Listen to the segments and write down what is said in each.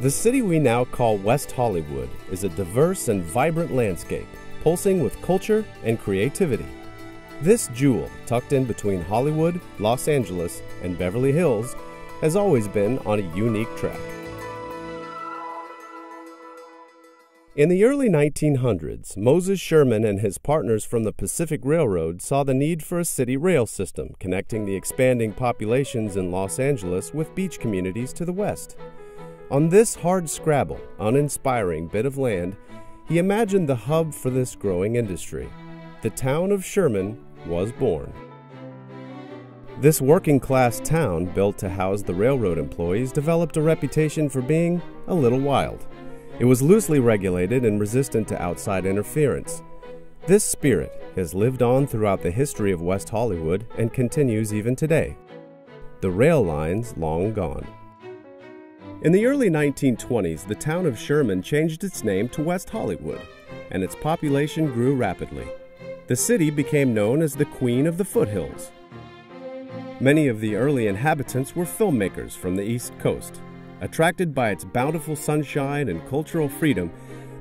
The city we now call West Hollywood is a diverse and vibrant landscape, pulsing with culture and creativity. This jewel, tucked in between Hollywood, Los Angeles, and Beverly Hills, has always been on a unique track. In the early 1900s, Moses Sherman and his partners from the Pacific Railroad saw the need for a city rail system connecting the expanding populations in Los Angeles with beach communities to the west. On this hard-scrabble, uninspiring bit of land, he imagined the hub for this growing industry. The town of Sherman was born. This working-class town, built to house the railroad employees, developed a reputation for being a little wild. It was loosely regulated and resistant to outside interference. This spirit has lived on throughout the history of West Hollywood and continues even today. The rail lines long gone. In the early 1920s, the town of Sherman changed its name to West Hollywood, and its population grew rapidly. The city became known as the Queen of the Foothills. Many of the early inhabitants were filmmakers from the East Coast. Attracted by its bountiful sunshine and cultural freedom,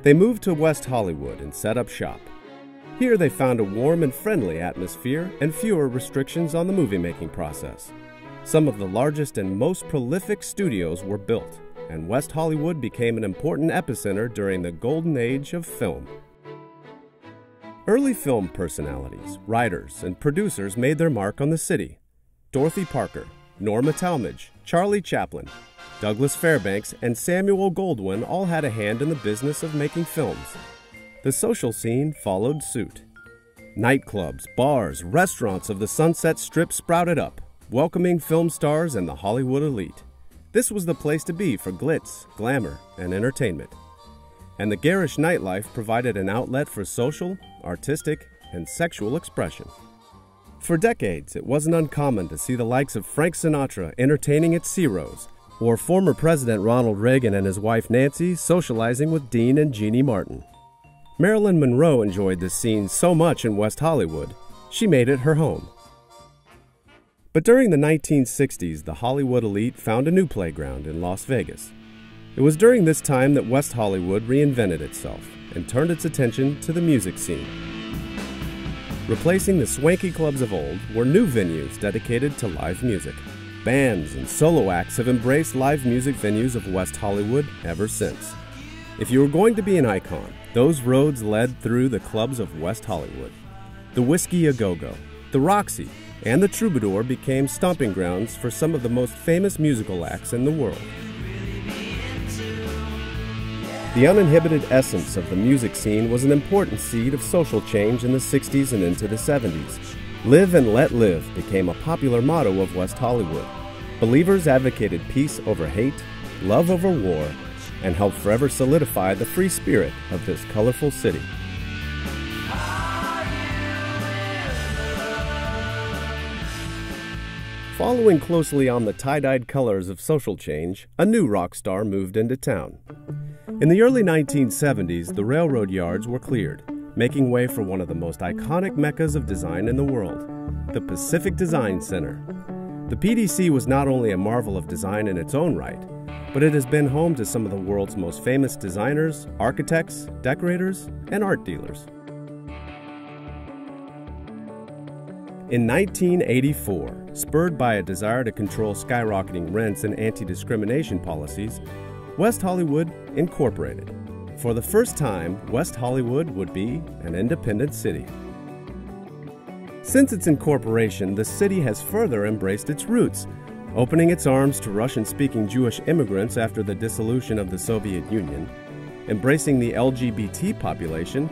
they moved to West Hollywood and set up shop. Here they found a warm and friendly atmosphere and fewer restrictions on the movie-making process. Some of the largest and most prolific studios were built, and West Hollywood became an important epicenter during the golden age of film. Early film personalities, writers, and producers made their mark on the city. Dorothy Parker, Norma Talmadge, Charlie Chaplin, Douglas Fairbanks, and Samuel Goldwyn all had a hand in the business of making films. The social scene followed suit. Nightclubs, bars, restaurants of the Sunset Strip sprouted up, welcoming film stars and the Hollywood elite. This was the place to be for glitz, glamour, and entertainment. And the garish nightlife provided an outlet for social, artistic, and sexual expression. For decades, it wasn't uncommon to see the likes of Frank Sinatra entertaining at Ciro's, or former President Ronald Reagan and his wife Nancy socializing with Dean and Jeannie Martin. Marilyn Monroe enjoyed this scene so much in West Hollywood, she made it her home. But during the 1960s, the Hollywood elite found a new playground in Las Vegas. It was during this time that West Hollywood reinvented itself and turned its attention to the music scene. Replacing the swanky clubs of old were new venues dedicated to live music. Bands and solo acts have embraced live music venues of West Hollywood ever since. If you were going to be an icon, those roads led through the clubs of West Hollywood. The Whiskey A Go-Go, the Roxy, and the Troubadour became stomping grounds for some of the most famous musical acts in the world. The uninhibited essence of the music scene was an important seed of social change in the 60s and into the 70s. Live and let live became a popular motto of West Hollywood. Believers advocated peace over hate, love over war, and helped forever solidify the free spirit of this colorful city. Following closely on the tie-dyed colors of social change, a new rock star moved into town. In the early 1970s, the railroad yards were cleared, making way for one of the most iconic meccas of design in the world, the Pacific Design Center. The PDC was not only a marvel of design in its own right, but it has been home to some of the world's most famous designers, architects, decorators, and art dealers. In 1984, spurred by a desire to control skyrocketing rents and anti-discrimination policies, West Hollywood incorporated. For the first time, West Hollywood would be an independent city. Since its incorporation, the city has further embraced its roots, opening its arms to Russian-speaking Jewish immigrants after the dissolution of the Soviet Union, embracing the LGBT population,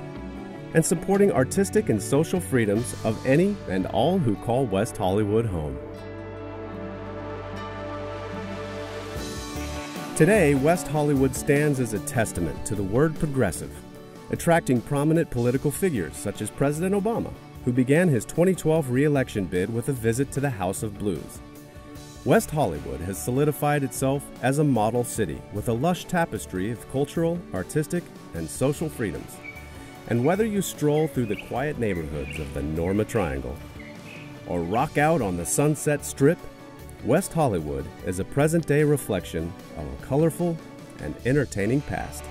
and supporting artistic and social freedoms of any and all who call West Hollywood home. Today, West Hollywood stands as a testament to the word progressive, attracting prominent political figures such as President Obama, who began his 2012 re-election bid with a visit to the House of Blues. West Hollywood has solidified itself as a model city with a lush tapestry of cultural, artistic, and social freedoms. And whether you stroll through the quiet neighborhoods of the Norma Triangle or rock out on the Sunset Strip, West Hollywood is a present-day reflection of a colorful, and entertaining past.